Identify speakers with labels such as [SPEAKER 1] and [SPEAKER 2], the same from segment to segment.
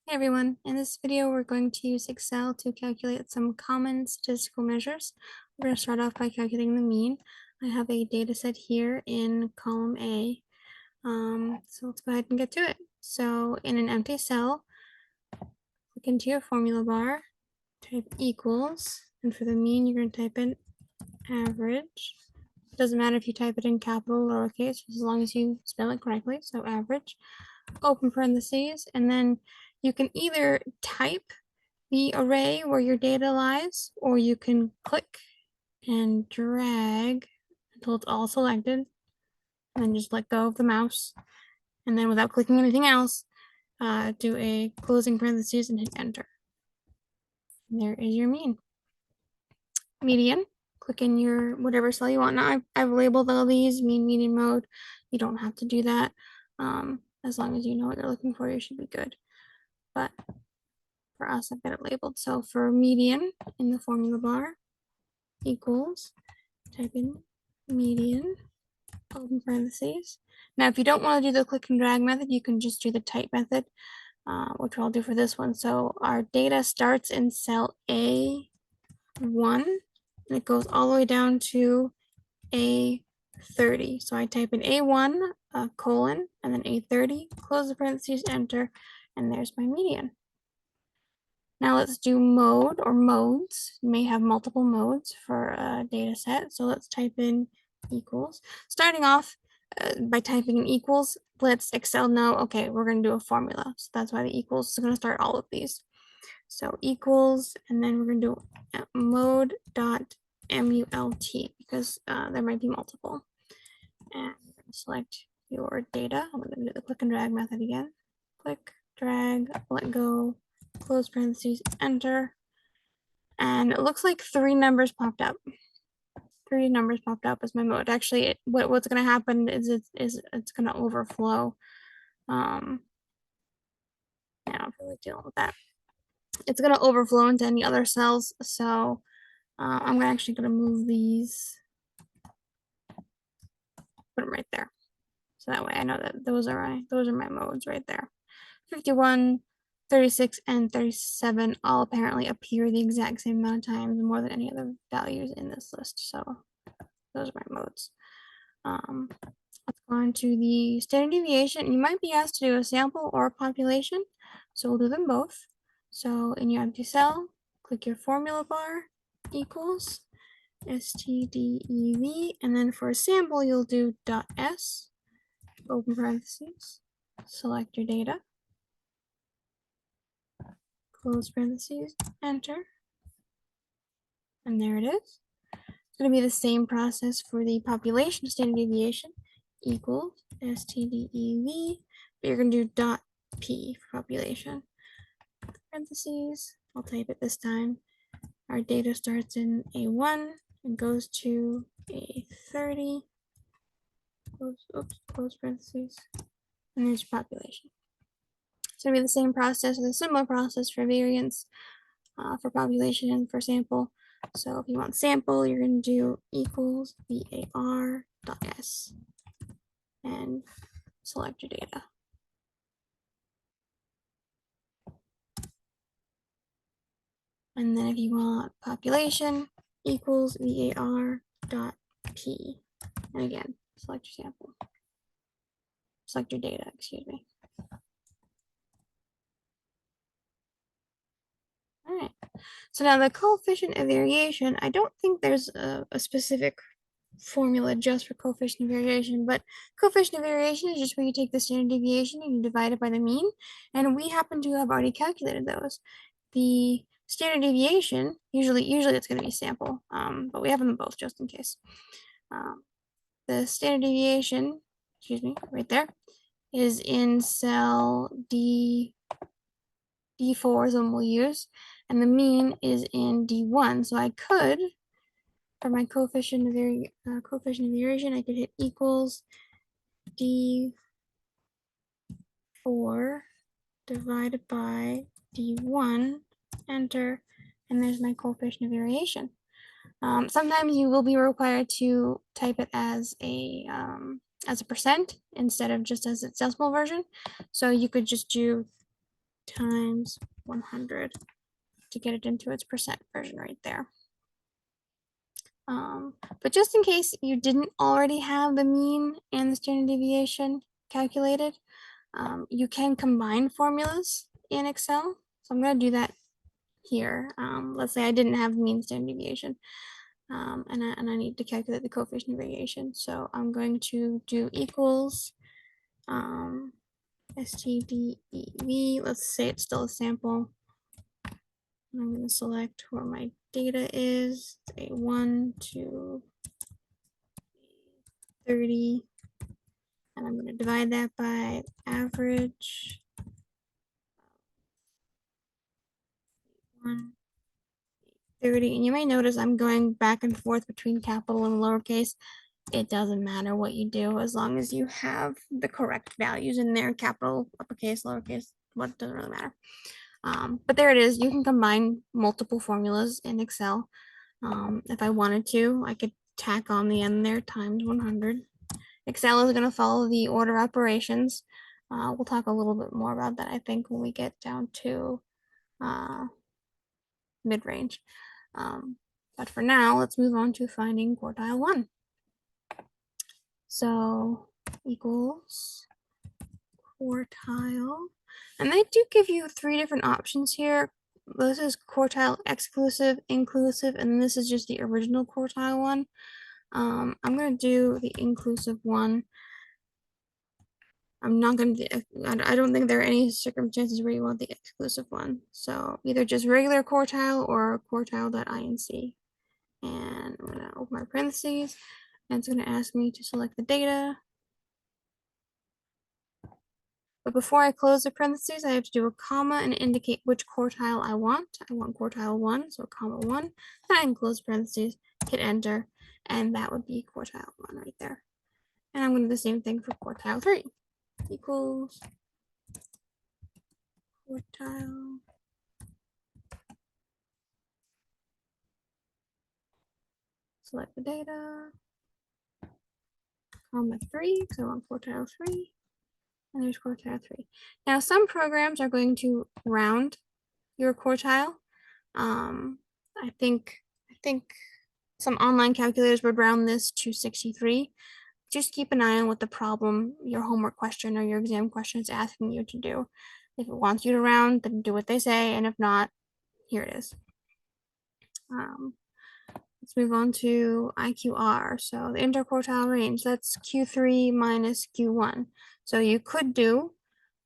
[SPEAKER 1] Hey everyone, in this video we're going to use Excel to calculate some common statistical measures. We're going to start off by calculating the mean. I have a data set here in column A. So let's go ahead and get to it. So in an empty cell, click into your formula bar, type equals, and for the mean you're going to type in average. It doesn't matter if you type it in capital or lowercase, as long as you spell it correctly, so average. Open parentheses, and then you can either type the array where your data lies, or you can click and drag until it's all selected, and then just let go of the mouse, and then without clicking anything else, do a closing parentheses and hit enter. And there is your mean. Median, click in your whatever cell you want. Now I've labeled all these mean, median, mode. You don't have to do that. As long as you know what you're looking for, you should be good. But for us, I've got it labeled. So for median in the formula bar, equals, type in median, open parentheses. Now, if you don't want to do the click and drag method, you can just do the type method, which I'll do for this one. So our data starts in cell A1, and it goes all the way down to A30. So I type in A1, colon, and then A30, close the parentheses, enter, and there's my median. Now let's do mode or modes. You may have multiple modes for a data set. So let's type in equals. Starting off by typing in equals, let's Excel know, okay, we're going to do a formula. So that's why the equals is going to start all of these. So equals, and then we're going to do mode.MULT because there might be multiple. And select your data. I'm going to do the click and drag method again. Click, drag, let go, close parentheses, enter. And it looks like 3 numbers popped up. 3 numbers popped up as my mode. Actually, what's going to happen is it's going to overflow. Yeah, I'm really dealing with that. It's going to overflow into any other cells. So I'm actually going to move these, put them right there. So that way I know that those are my modes right there. 51, 36, and 37 all apparently appear the exact same amount of times, more than any other values in this list. So those are my modes. Let's go on to the standard deviation. You might be asked to do a sample or a population, so we'll do them both. So in your empty cell, click your formula bar, equals, STDEV, and then for a sample, you'll do .S, open parentheses, select your data, close parentheses, enter, and there it is. It's going to be the same process for the population standard deviation, equals STDEV, but you're going to do .P for population. Parentheses, I'll type it this time. Our data starts in A1 and goes to A30, close parentheses, and there's population. It's going to be the same process, or the similar process for variance, for population and for sample. So if you want sample, you're going to do equals VAR.S and select your data. And then if you want population, equals VAR.P. And again, select your sample. Select your data, excuse me. All right. So now the coefficient of variation, I don't think there's a specific formula just for coefficient of variation, but coefficient of variation is just where you take the standard deviation and you divide it by the mean, and we happen to have already calculated those. The standard deviation, usually it's going to be sample, but we have them both just in case. The standard deviation, excuse me, right there, is in cell D4 is the one we'll use, and the mean is in D1, so I could, for my coefficient of variation, I could hit equals D4 divided by D1, enter, and there's my coefficient of variation. Sometimes you will be required to type it as a percent instead of just as its decimal version. So you could just do times 100 to get it into its percent version right there. But just in case you didn't already have the mean and the standard deviation calculated, you can combine formulas in Excel. So I'm going to do that here. Let's say I didn't have the mean standard deviation, and I need to calculate the coefficient of variation. So I'm going to do equals STDEV. Let's say it's still a sample. I'm going to select where my data is, say 1 to 30, and I'm going to divide that by average 130. And you may notice I'm going back and forth between capital and lowercase. It doesn't matter what you do as long as you have the correct values in there, capital, uppercase, lowercase, what doesn't really matter. But there it is. You can combine multiple formulas in Excel. If I wanted to, I could tack on the end there times 100. Excel is going to follow the order operations. We'll talk a little bit more about that, I think, when we get down to mid-range. But for now, let's move on to finding quartile 1. So equals quartile. And they do give you 3 different options here. This is quartile exclusive, inclusive, and this is just the original quartile one. I'm going to do the inclusive one. I'm not going to, I don't think there are any circumstances where you want the exclusive one. So either just regular quartile or quartile.inc. And I'm going to open my parentheses, and it's going to ask me to select the data. But before I close the parentheses, I have to do a comma and indicate which quartile I want. I want quartile 1, so comma 1. Then I can close parentheses, hit enter, and that would be quartile 1 right there. And I'm going to do the same thing for quartile 3. Equals quartile. Select the data, comma 3, because I want quartile 3. And there's quartile 3. Now, some programs are going to round your quartile. I think some online calculators would round this to 63. Just keep an eye on what the problem, your homework question or your exam question is asking you to do. If it wants you to round, then do what they say, and if not, here it is. Let's move on to IQR. So the interquartile range, that's Q3 minus Q1. So you could do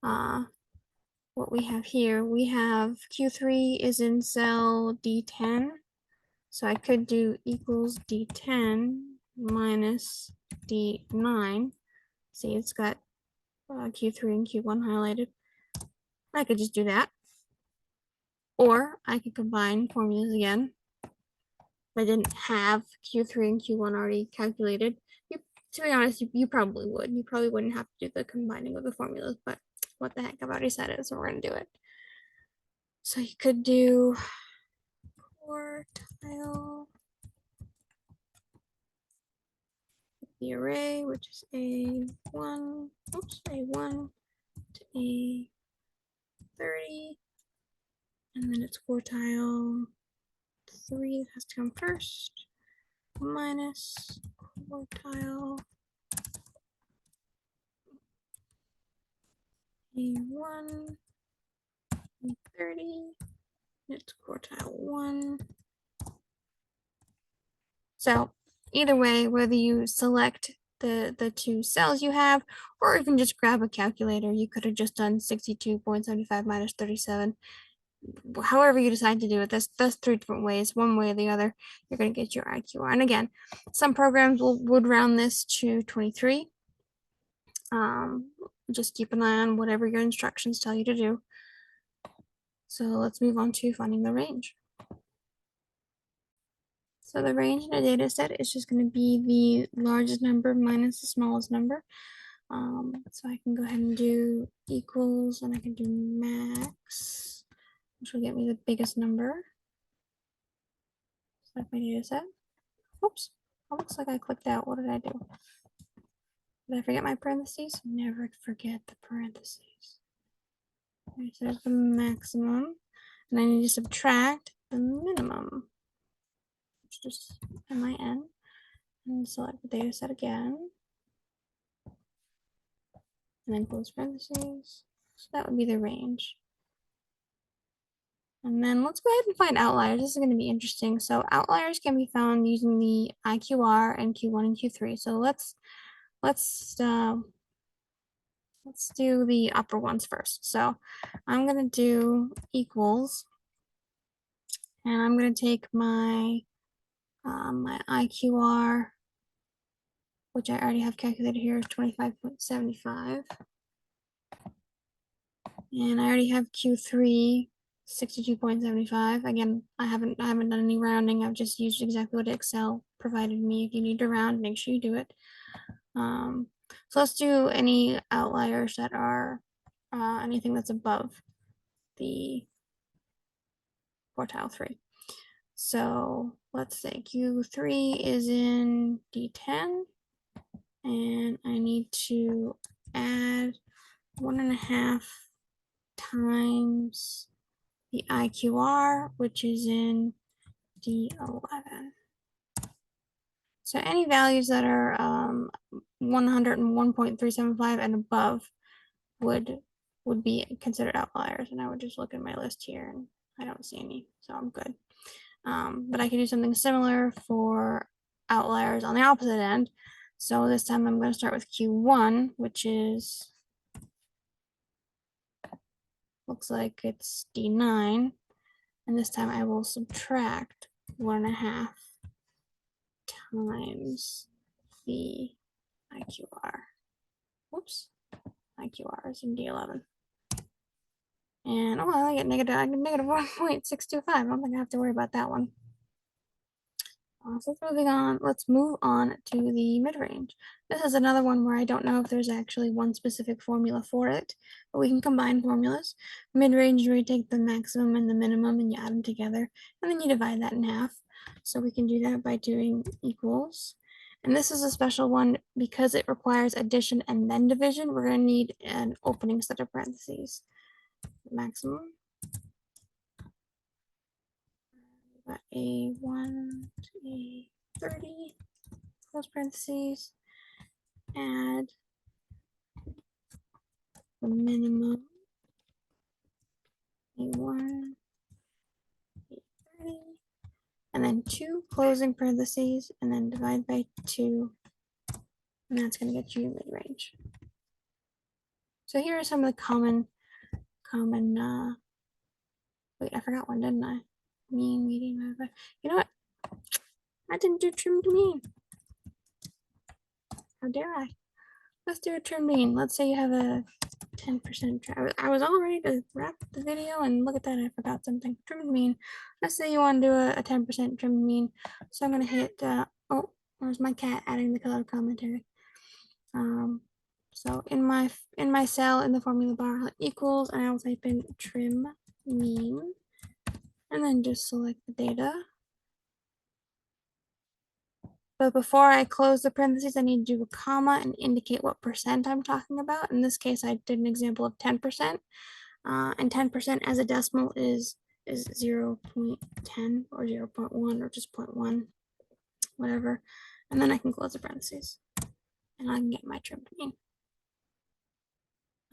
[SPEAKER 1] what we have here. We have Q3 is in cell D10. So I could do equals D10 minus D9. See, it's got Q3 and Q1 highlighted. I could just do that. Or I could combine formulas again. If I didn't have Q3 and Q1 already calculated, to be honest, you probably would. You probably wouldn't have to do the combining of the formulas, but what the heck, I've already said it, so we're going to do it. So you could do quartile, the array, which is A1, A1 to A30, and then it's quartile 3 that has to come first, minus quartile A1, A30, it's quartile 1. So either way, whether you select the 2 cells you have, or you can just grab a calculator, you could have just done 62.75 minus 37. However you decide to do it, that's 3 different ways. One way or the other, you're going to get your IQR. And again, some programs would round this to 23. Just keep an eye on whatever your instructions tell you to do. So let's move on to finding the range. So the range in a data set is just going to be the largest number minus the smallest number. So I can go ahead and do equals, and I can do max, which will get me the biggest number. Select my data set. Oops, it looks like I clicked out. What did I do? Did I forget my parentheses? Never forget the parentheses. Okay, so there's the maximum, and I need to subtract the minimum, which is just MIN, and select the data set again, and then close parentheses. So that would be the range. And then let's go ahead and find outliers. This is going to be interesting. So outliers can be found using the IQR and Q1 and Q3. So let's do the upper ones first. So I'm going to do equals, and I'm going to take my my IQR, which I already have calculated here, is 25.75. And I already have Q3, 62.75. Again, I haven't done any rounding. I've just used exactly what Excel provided me. If you need to round, make sure you do it. So let's do any outliers that are anything that's above the quartile 3. So let's say Q3 is in D10, and I need to add 1.5 times the IQR, which is in D11. So any values that are 101.375 and above would be considered outliers, and I would just look at my list here, and I don't see any, so I'm good. But I can do something similar for outliers on the opposite end. So this time I'm going to start with Q1, which is, looks like it's D9. And this time I will subtract 1.5 times the IQR. Whoops, IQR is in D11. And oh, I get negative 1.625. I don't think I have to worry about that one. So let's move on to the mid-range. This is another one where I don't know if there's actually one specific formula for it, but we can combine formulas. Mid-range is where you take the maximum and the minimum and you add them together, and then you divide that in half. So we can do that by doing equals. And this is a special one because it requires addition and then division. We're going to need an opening set of parentheses. Maximum. A 1 to a 30, close parentheses, add the minimum, a 1, a 30, and then 2 closing parentheses, and then divide by 2, and that's going to get you mid-range. So here are some of the common, wait, I forgot one, didn't I? Mean, median, modified. You know what? I didn't do trimmed mean. How dare I? Let's do a trim mean. Let's say you have a 10% I was all ready to wrap the video, and look at that, I forgot something. Trimmed mean. Let's say you want to do a 10% trimmed mean. So I'm going to hit, oh, where's my cat adding the color commentary? So in my cell in the formula bar, equals, and I'll type in trim mean, and then just select the data. But before I close the parentheses, I need to do a comma and indicate what percent I'm talking about. In this case, I did an example of 10%. And 10% as a decimal is 0.10 or 0.1 or just 0.1, whatever. And then I can close the parentheses, and I can get my trimmed mean.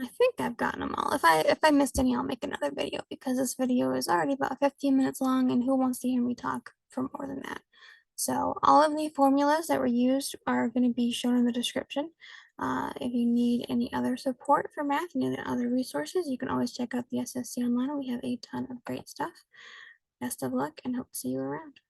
[SPEAKER 1] I think I've gotten them all. If I missed any, I'll make another video, because this video is already about 15 minutes long, and who wants to hear me talk for more than that? So all of the formulas that were used are going to be shown in the description. If you need any other support for math and any other resources, you can always check out the SSC online. We have a ton of great stuff. Best of luck, and hope to see you around.